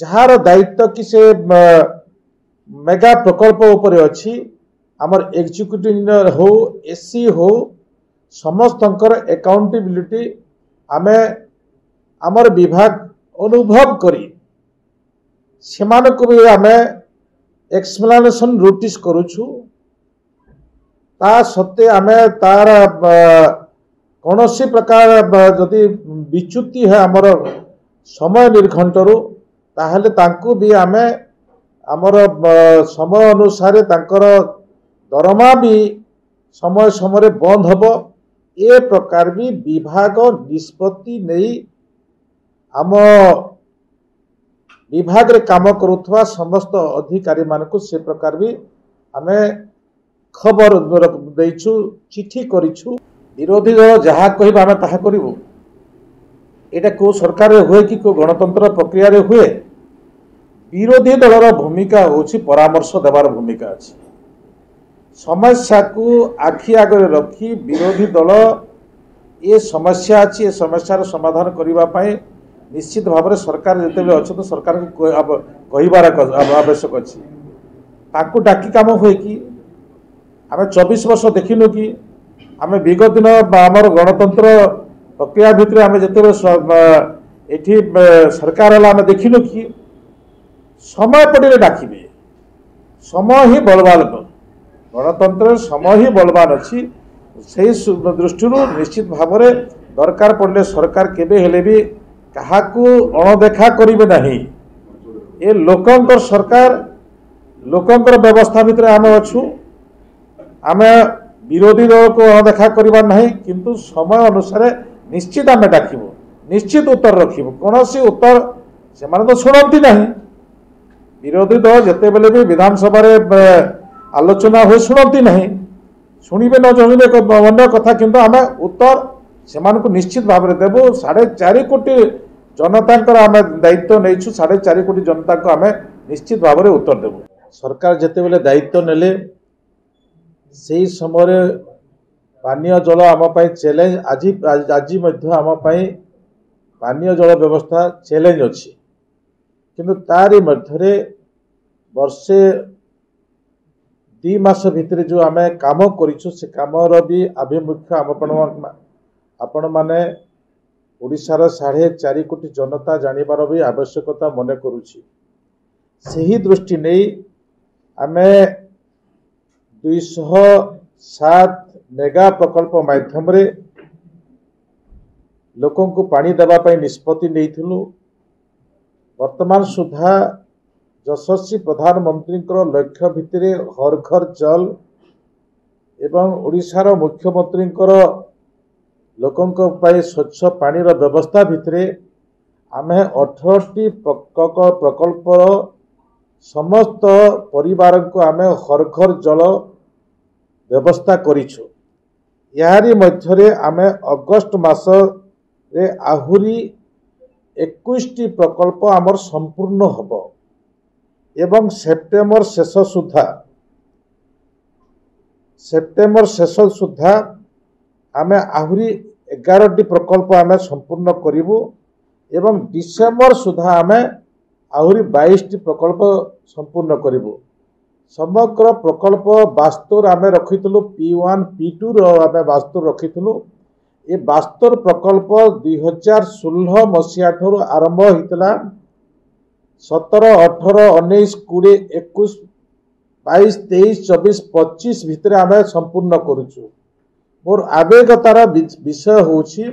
Jar दायित्व कि से मेगा प्रकल्प उपरे अच्छी आमर एग्जीक्यूटिव इंजीनियर हो एससी हो समस्त अकाउंटेबिलिटी आमे आमर विभाग अनुभव करी सेमान को भी आमे एक्सप्लेनेशन नोटिस करूछु ता सत्ते आमे तार कौन सी प्रकार जदि विच्युति है आमर समय निर्घंटरू ताहले तांकु भी आमे आमर समय अनुसार तांकर दरमा भी समय समय बंद हब ए प्रकार भी विभाग निष्पत्ति नहीं आम विभाग रे काम करुवा समस्त अधिकारी मानक से प्रकार भी आमे खबर देइछु चिठी करिछु विरोधी दल जहाँ कहबा आमे ताहा करिवु एटा को सरकार रे हुए कि को गणतंत्र प्रक्रिया रे हुए विरोधी दलर भूमिका होछि परामर्श देवार भूमिका अछि समस्या को आखि आगे रखी विरोधी दल ये समस्या अच्छी ये समस्यार समाधान करने निश्चित भाव में सरकार जिते अच्छा सरकार को कहबार आवश्यक अच्छी डाकी कम हुए कि आम 24 वर्ष देखिनु कि आम विगत दिन आमर गणतंत्र प्रक्रिया भितर आम जिते सरकार है आम देखिनु कि समय पड़े डाकिबे समय ही बलवान गणतंत्र समय ही बलवान अच्छी से दृष्टि निश्चित भाव में दरकार पड़े सरकार केबे हेले भी काहाकू अणदेखा करिवे नहीं ये लोकंकर सरकार लोकंकर व्यवस्था भितर आम अच्छू आम विरोधी दल को अणदेखा करबार नहीं किंतु समय अनुसार निश्चित आम डाकिबु निश्चित उत्तर रखिबु कौन सी उत्तर से तो शुणती नहीं विरोधी दल जिते बेले भी विधानसभा आलोचना हो शुणती नहीं शुणवे न शुणवे अन्य कथा किंतु आम उत्तर से निश्चित भाव में देवु 4.5 कोटी जनता आम दायित्व नहीं 4.5 कोटी जनता को आम निश्चित भाव में उत्तर देवु सरकार जिते बेले दायित्व नेले से समय पानीय जल आम चैलेंज आज आम पानीय जल व्यवस्था चैलेंज अच्छी किंतु तारी मध्य वर्षे 2 मास भितर जो आम काम करिछु से कामर भी आभिमुख्य आपण माने ओडिशार 4.5 कोटी जनता जानिबार भी आवश्यकता मन करुछि सही दृष्टि नहीं आम 207 मेगा प्रकल्प माध्यम रे लोकों को पानी देवाई निष्पत्ति नहीं वर्तमान सुधा यशस्वी प्रधानमंत्री लक्ष्य भितर हर घर जल एवं ओडिशार मुख्यमंत्री लोकों स्वच्छ पानी व्यवस्था भितर आम 18टी प्रकल्प समस्त परिवार को आम हर घर जल व्यवस्था करिछु यारी मध्य आम अगस्ट मास रे आहुरी 21टी प्रकल्प आमर संपूर्ण हब एवं सेप्टेम्बर शेष सुधा आम आहुरी 11टी प्रकल्प आम संपूर्ण करिवु एवं डिसेम्बर सुधा आम आहुरी 22टी प्रकल्प संपूर्ण करिवु समग्र प्रकल्प वास्तुर आम रखिथुलु P1 P2 आम वास्तुर रखिथुलु ये वास्तुर प्रकल्प 2016 मसीहा ठारू आरंभ होता 17, 18, 19, 20, 21, 22, 23, 24, 25 भितर आम संपूर्ण करुचु मोर आवेगतार विषय होछि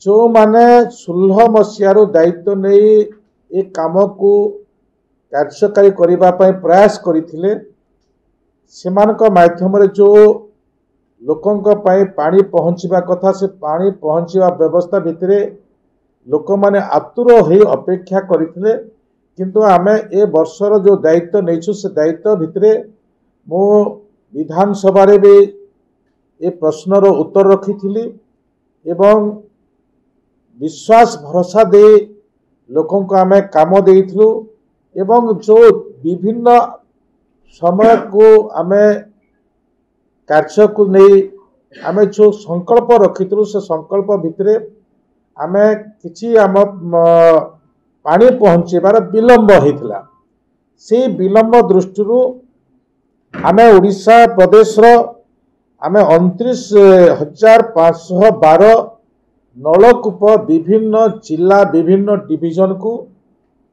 जो माने 16 मसीहारू दायित्व नहीं ये काम को कार्यकारी करने प्रयास करथिले सेमानक माध्यम जो लोकों पानी पहुँचवा कथा से पानी पहुँचवा व्यवस्था भितर लोक माने आतुर हो अपेक्षा करथिले किंतु आमे ए वर्षर जो दायित्व नहीं से दायित्व भितर मो विधानसभा रे भी ए प्रश्नर उत्तर रखी एवं विश्वास भरोसा दे लोकों को आमे काम देइथलु एवं जो विभिन्न समय को आमे कार्य को नहीं आमे जो संकल्प रखिथलु से संकल्प भितर आमे किछि आम पानी पहुँचेबार विलंब होता से विलंब दृष्टि आम ओडिशा प्रदेश आम 29,512 नलकूप विभिन्न जिला विभिन्न डिविजन को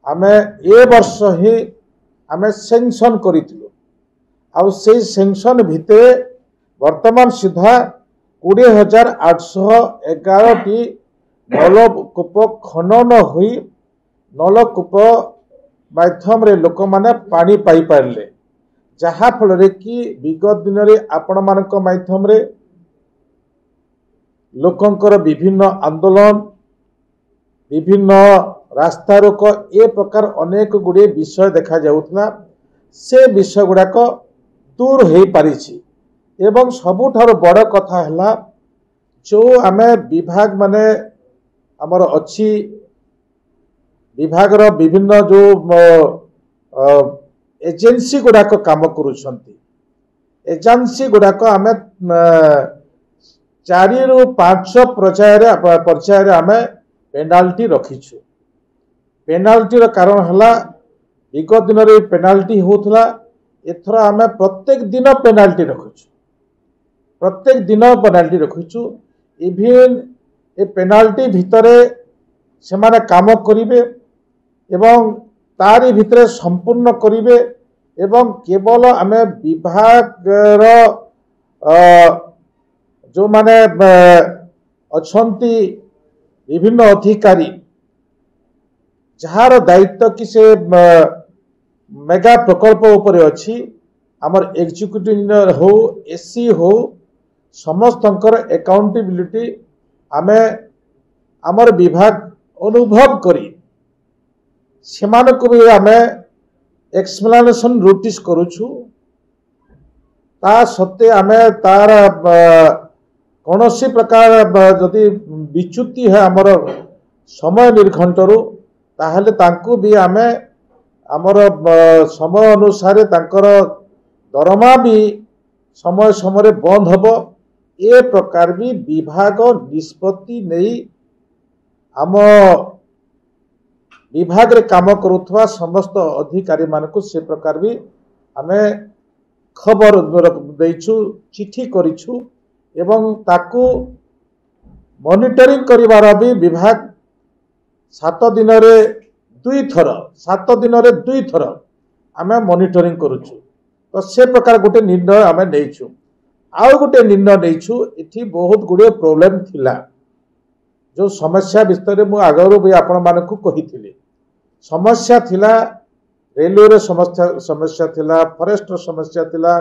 आम ए वर्ष ही आम सेंक्शन करिथिलु आउ से सेंक्शन भितर वर्तमान सुधा 20,811 टी नलकूप खनन हुई नलकूप माध्यम रे लोक माने पानी पाई पारले जहा फल कि विगत दिन रे आपण मानक माध्यम रे लोकंकर विभिन्न आंदोलन विभिन्न रास्ता रोक ए प्रकार अनेक गुड़े विषय देखा जाउथला से विषय गुड़ाक दूर हो पारी एवं सबुठार बड़ कथा है जो आम विभाग माने आमर अच्छी विभाग विभिन्न जो एजेंसी गुड़ाक काम करुछंती एजेंसी गुड़ाक आम 4 ରୁ 5 पर्यायर आम पेनाल्टी रखीछु पेनाल्टी कारण है विगत दिन में पेनाल्टी होता एथर आम प्रत्येक दिन पेनाल्टी रखुचु प्रत्येक दिन पेनाल्टी रखुचु इभिन ए पेनाल्टी भितर से माने काम करिवे एवं तारी भितर संपूर्ण करिवे एवं केवल आम विभाग जो माने अछंती विभिन्न अधिकारी जार दायित्व कि से मेगा प्रकल्प उपरे अच्छी आमर एग्जीक्यूटिव इंजीनियर हो एससी हो समस्तंकर अकाउंटेबिलिटी आमे आमर विभाग अनुभव करी सेमानकु भी आमे एक्सप्लेनेशन नोटिस करूछु ता सत्ते आमे तार कौनसी प्रकार जदि विच्युति है आमर समय निर्घंटरू ताहले तांकु भी आमे आमर समय अनुसार तांकर दरमा भी समय समय बंद हब ए प्रकार भी विभाग निष्पत्ति नहीं आम विभाग रे काम करुथवा समस्त अधिकारी मानकु से प्रकार भी आमे खबर देइछु चिट्ठी करिछु एवं ताकू मॉनिटरिंग करिवार भी विभाग 7 दिन रे 2 थर 7 दिन रे 2 थर आमे मॉनिटरिंग करूछु तो से प्रकार गोटे निर्णय आमे नेइछु आउ गोटे निर्णय नेइछु इथि बहुत गुडे प्रॉब्लम थिला जो समस्या विस्तार मु आगरो भी आपण मानकु कहिथिले समस्या थिला रेलवे रे समस्या थिला फॉरेस्ट रो समस्या थिला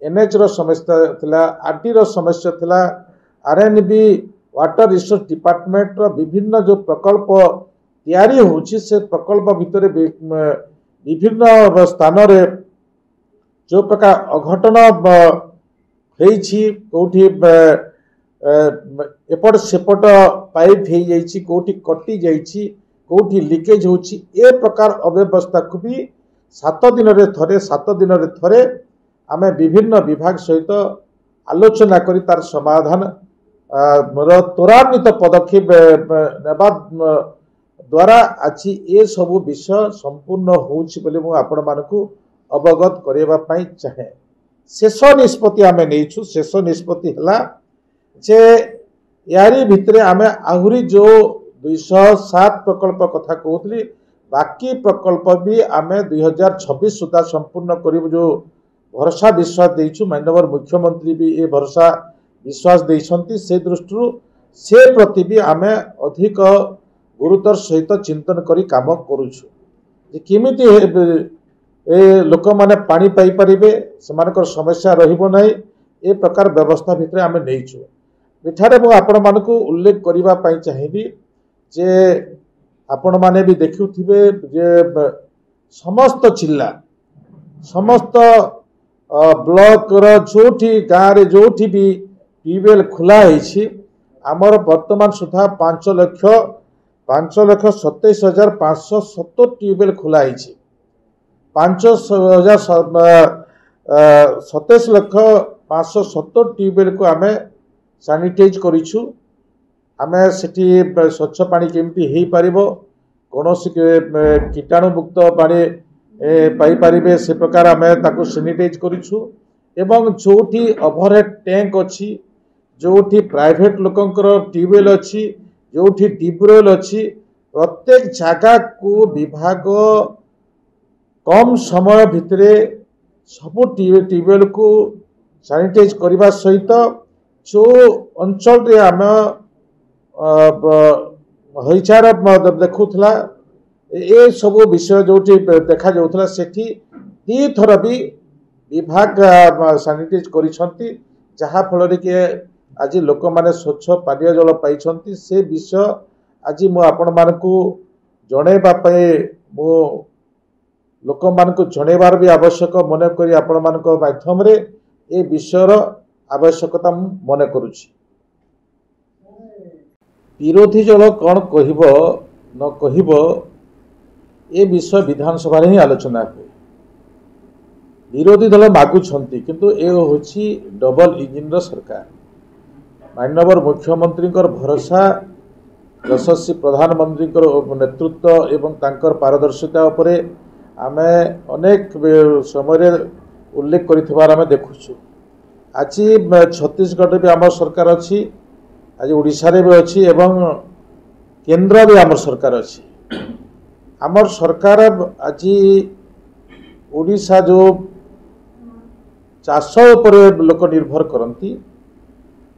एनएच रो समस्या थिला आरटी रो समस्या थिला आरएनबी वाटर रिसोर्स डिपार्टमेंट रो विभिन्न जो प्रकल्प तैयारी होछि से प्रकल्प भितर विभिन्न स्थान रे जो प्रकार अघटन होइछि कोठी एपट सेपट पाइप हो जाइछि कोठी कटि जाइछि कोठी लीकेज होछि ए प्रकार अव्यवस्था को भी 7 दिन रे थरे 7 दिन रे थरे आमे विभिन्न विभाग सहित आलोचना करी तार समाधान त्वरान्वित पदक्षेप नेबा द्वारा आज ये सबू विषय संपूर्ण होछि बोले मु आपण मानकु अवगत करेबा पई चाहे शेष निष्पत्ति आमे नेइछु शेष निष्पत्ति हला जे यारी भितरे आमे आहुरी जो 207 प्रकल्प कथा कहतली बाकी प्रकल्प भी आमे 2026 सुधा संपूर्ण करिब जो भरोसा विश्वास देइछु माननीय मुख्यमंत्री भी ए भरोसा विश्वास देइछंती से दृष्टि से प्रति भी आमे अधिक गुरुतर सहित चिंतन करी काम करूछु जे किमिति ए लोक माने पानी पाई परिबे समानकर समस्या रहिबो नै ए प्रकार व्यवस्था भितरे आमे नेइछु एठारे मु आपण मानकु उल्लेख करिबा पई चाहिबी जे आपण माने भी देखुथिबे जे समस्त जिला समस्त ब्लॉक रो जोठी गाँ रे जोठी भी ट्यूबवेल खुला है आमर वर्तमान सुधा 5,27,570 ट्यूबवेल खुला है 5,27,570 ट्यूबवेल को आमे सैनिटाइज करिछु आमे सेठी स्वच्छ पानी केमती हेई पारिबो कौन कीटाणु मुक्त पानी पाइपर से प्रकार आम ताको सैनिटाइज करूँ एवं जोठी ओवरहेड टैंक अच्छी जोठी प्राइवेट लोकंकर ट्यूबवेल अच्छी जोठी डीपवेल अच्छी प्रत्येक जगह को विभाग कम समय भितर सबू ट्यूबवेल को सैनिटाइज करने सहित जो अंचल आम हईचार देखुला ए सब विषय जो देखा जाऊला सेठी दी थर भी विभाग सैनिटाइज करिसंती जहा फल कि आज लोक माने स्वच्छ पानीय जल पाई से विषय आज मु आपण मानकु जणेबा पई मु लोक मानकु जणेबार भी आवश्यक मन करी आपण मानक माध्यम रे ए विषयर आवश्यकता मन करुछि। विरोधी दल कौन कहब न कहब ए विषय विधानसभा ही आलोचना हुए। विरोधी दल मागुंट किंतु ए होछि डबल इंजिन सरकार। माननीय मुख्यमंत्री भरोसा यशस्वी प्रधानमंत्री नेतृत्व एवं तांकर पारदर्शिता उपरे आमे अनेक समय उल्लेख कर देखुछु। आज छत्तीसगढ़ भी आम सरकार अच्छी आज उड़ीसा रे भी अच्छी एवं केंद्र भी आम सरकार अच्छी। आमर सरकार आज उड़ीसा जो चाष उपर लोक निर्भर करती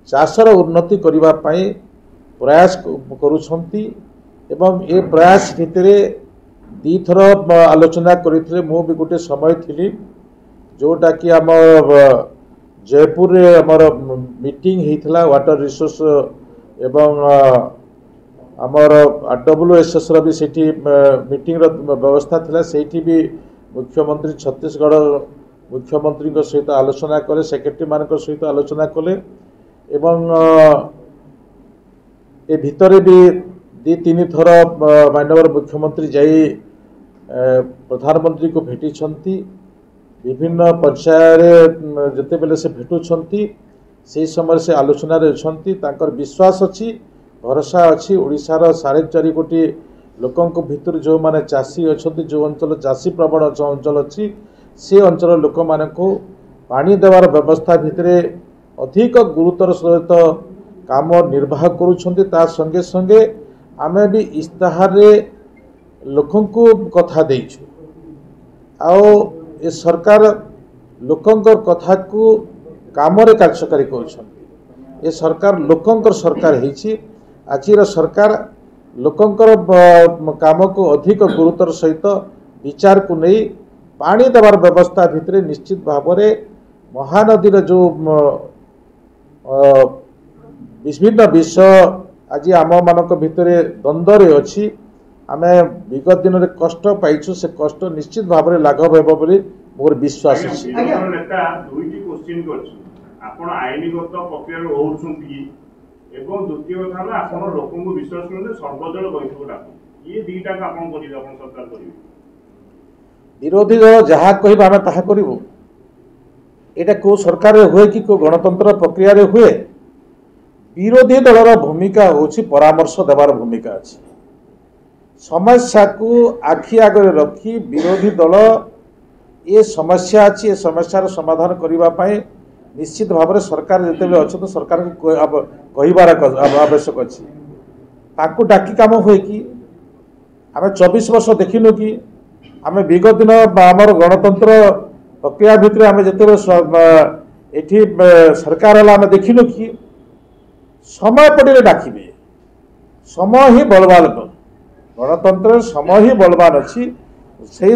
चाषर उन्नति करने प्रयास करुछंती एवं ए प्रयास भितर दी थर आलोचना करते मु भी गोटे समय थी जोटा कि आम जयपुर रे आमर मीटिंग होता वाटर रिसोर्स एवं आमर RWSS भी सेठी मीटिंग व्यवस्था थिला सेठी भी मुख्यमंत्री छत्तीसगढ़ मुख्यमंत्री सहित आलोचना कले सेक्रेटरी मान सहित आलोचना कले एवं ए भितर भी दी तीन थर माननीय मुख्यमंत्री जाई प्रधानमंत्री को भेटी विभिन्न पर्याय जिते बेले से भेटुछंती से समय से आलोचना तांकर विश्वास अच्छी भरोसा अच्छी ओडिशार 4.5 कोटी लोकों भितर जो माने चाषी अच्छा जो अंचल चाषी प्रबल अंचल अच्छी से अंचल लोक मान को पानी देवार व्यवस्था भितर अधिक गुरुतर सहित काम निर्वाह करुछंती। ता संगे संगे आमे भी इस्ताहार लोकों को कथा देइछु आओ ए सरकार लोकंकर कथा को काम कार्यकारी कर सरकार लोकंकर सरकार है। आज सरकार लोकंकर काम को अधिक गुरुतर सहित विचार को नहीं पानी देवार व्यवस्था भितर निश्चित भाव में महानदी जो विभिन्न विषय आज आम मान भितर द्वंद्व अच्छी आमे विगत दिन में कष्ट पाइछु से कष्ट निश्चित भाव में लाघव हेबो बोली मोर विश्वास अछि। नेता दुईटी क्वेश्चन करछु आपण आईनगत प्रक्रिया रे होउछुंती एवं द्वितीय कथा है आपण लोकन को विश्वास करले सर्वदल बैठक डाकु ये दुईटा का आपण करिवे आपण सरकार करिवे। विरोधी दल जहा कहबा आमे ताहा करिवो एटा को सरकार रे होय कि को गणतंत्र प्रक्रिया रे हुए। विरोधी दलर भूमिका होछि परामर्श देवार भूमिका अछि। समस्या को आखि आगे रखी विरोधी दल ये समस्या अच्छी ये समस्यार समाधान करने निश्चित भाव में सरकार जिते अच्छा तो सरकार को कहबार आवश्यक अच्छी ताकू डाकी काम हुए कि आम 24 वर्ष देखिनु कि आम विगत दिन आमर गणतंत्र प्रक्रिया भितर आम जिते ये सरकार है आम देखिनु कि समय पड़े डाकिबे समय ही बलवान गणतंत्र समय ही बलवान अच्छी से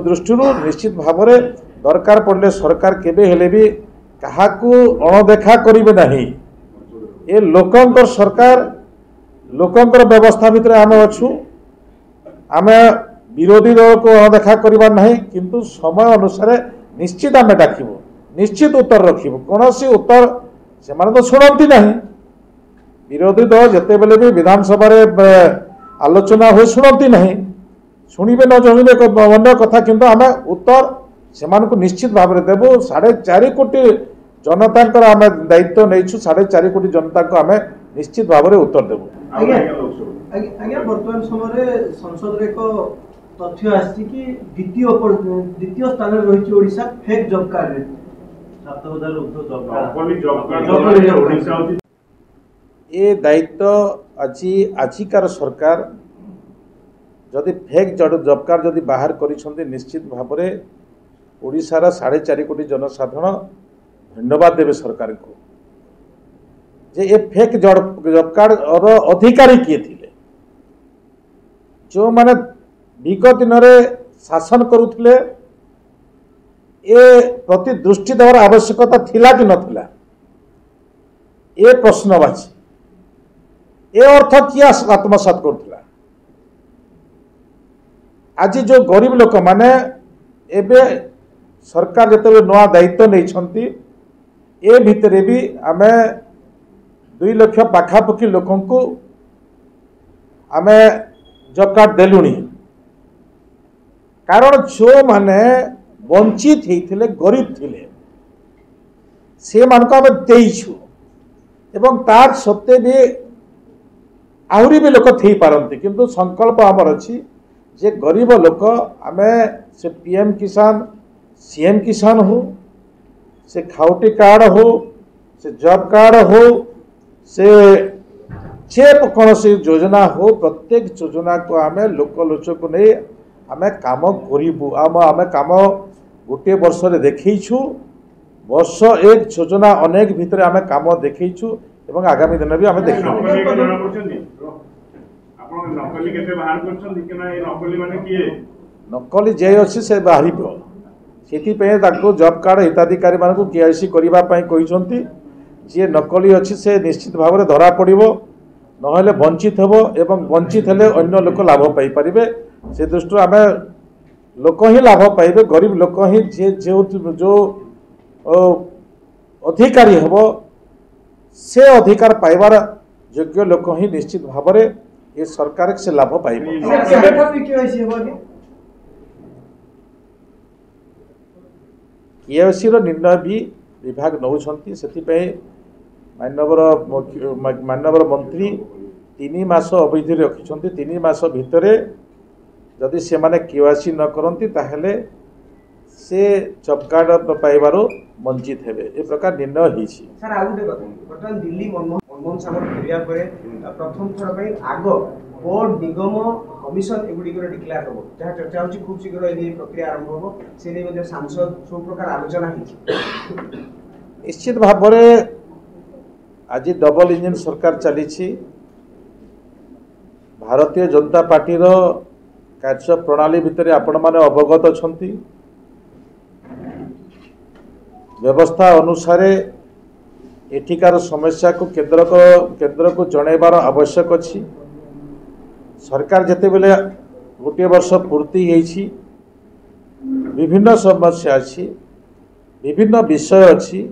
दृष्टि निश्चित भाव में दरकार पड़े सरकार केबे हेले भी कहा अणदेखा करेंगे नहीं। ये लोकंकर सरकार लोकंकर व्यवस्था भितर आम अच्छू आम विरोधी दल को अणदेखा करवा नहीं किंतु समय अनुसार निश्चित आम डाकबू निश्चित उत्तर रखू कौन सी उत्तर से तो शुणती ना विरोधी दल जिते बेले भी विधानसभा आलोचना हो शुणती ना शुणवे न शुणवे अन्य कथा किंतु आम उत्तर से निश्चित भाव में देवु 4.5 कोटी जनता आम दायित्व नहीं 4.5 कोटी जनता को आम निश्चित भाव में उत्तर देवु। आज्ञा वर्तमान समय संसद एक तथ्य आसी कि द्वितीय स्थान रही ओडिशा फेक जॉब कार्ड रे 7,000 नकली जॉब कार्ड ओडिशा होती ये दायित्व आजिकार सरकार जदि फेक जॉब कार्ड जदि बाहर करिसेंती निश्चित भाव में ओडिशार 4.5 कोटी जनसाधारण धन्यवाद देवे सरकार को जे ये फेक जॉब कार्ड और अधिकारी किए थिले जो माने विगत दिन में शासन करुथिले ए प्रति दृष्टि देवार आवश्यकता थिला कि नथिला ए प्रश्नवाची ए अर्थ किए आत्मसात करुथिला आज जो गरीब लोक माने एबे सरकार जिते नया दायित्व नहीं ए भितरे भी आमे 2 लाख पाखापाखि लोक आमे जॉब कार्ड देलुनी कारण जो माने वंचित होते गरीब थिले से मानक आमे देइछु एवं तार सत्ते भी आहरी भी लोक थी पारंती किंतु संकल्प आमर अछि जे गरीब लोक आमे से पीएम किसान सीएम किसान हो से खाउटी कार्ड हो से जॉब कार्ड हो से कौन सी योजना हो प्रत्येक योजना को आमे लोकलोचक नहीं आमे काम करूँ आम काम गोटे वर्ष देखु वर्ष एक योजना अनेक भितर आमे काम देखु एवं आगामी दिन भी आमे देखु नकली जे अच्छी से बाहर से जॉब कार्ड हिताधिकारी मानक केआईसी करने जी नकली अच्छी से निश्चित भाव में धरा पड़ो नहले वंचित हेबो एवं वंचित हेले अन्य लोक लाभ पाई परिबे से दृष्टि आम लोक ही लाभ पाइबे गरीब लोक ही जो अधिकारी हेबो से अधिकार पाइबार योग्य लोक ही निश्चित भाव में ये सरकार से लाभ पाइबे केआईसी निर्णय भी विभाग नौछंती से माननीय मंत्री 3 मास अवधि रखिंट 3 मास भितर जदि से माने केआईसी न करती ताहले से जॉब कार्ड पाइबार वंचित हेबे ए प्रकार निर्णय होईछि सर आ गुटे कथा बर्तमान दिल्ली मनमोहन सागर फेरिया परे प्रथम थर पे आगो बोर्ड निगम कमिशन एगुडी को डिक्लेयर हो जहाँ चर्चा होची खूब शीघ्र ए प्रक्रिया आरंभ हो से नै मध्ये सांसद सब प्रकार आलोचना हिछि निश्चित भाव में आज डबल इंजन सरकार चली भारतीय जनता पार्टी रो कार्य प्रणाली भितर आपण माने अवगत अछंती व्यवस्था अनुसार एठिकार समस्या को केंद्र को जनइबार आवश्यक अछि सरकार जेते बेले गोटे वर्ष पूर्ति होईछि विभिन्न समस्या अछि विभिन्न विषय अछि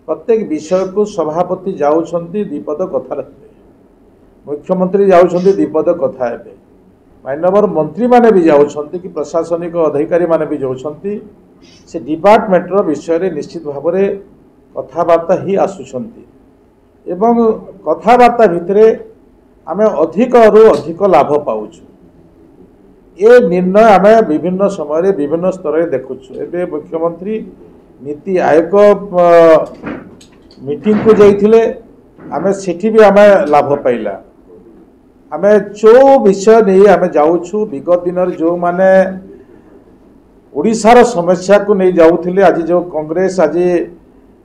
प्रत्येक विषय को सभापति जाउछंती द्विपद कथा रखते मुख्यमंत्री जाउछंती द्विपद कथा हेबे माननीय मंत्री माने भी जाउछंती कि प्रशासनिक अधिकारी माने भी जाउछंती से डिपार्टमेंट रो विषय रे निश्चित भाव में कथबार्ता ही आसुछंती एवं कथबार्ता भितरे आमे अधिक रु अधिक लाभ पाउछु ये निर्णय आमे विभिन्न समय विभिन्न स्तर रे देखुछु एबे मुख्यमंत्री नीति आयोग मीटिंग को जाइथिले आमे सेठी भी आमे लाभ पाइला आमे जो विषय नहीं आमे जाउछु विगत दिन जो माने ओडिशार समस्या को नहीं जाउथिले आज जो कांग्रेस आज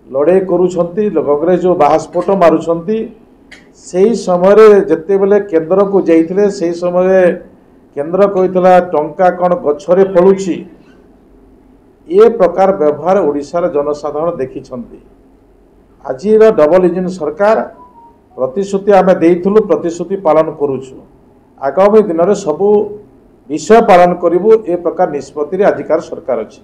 लड़ाई करूछंती कांग्रेस जो बाहास्फोट मारुछंती सेही समय जेते बेले केंद्र को जाइथिले सेही समय केंद्र कहितला टंका कौन गछरे पड़ुछि ये प्रकार व्यवहार ओडिशार जनसाधारण देखिछंती आज डबल इंजन सरकार प्रतिश्रुति आमे देइथुलु प्रतिश्रुति पालन करूछु आगामी दिन में सबू विषय पालन करिबु ए प्रकार निष्पत्ति आजिकार सरकार अछि।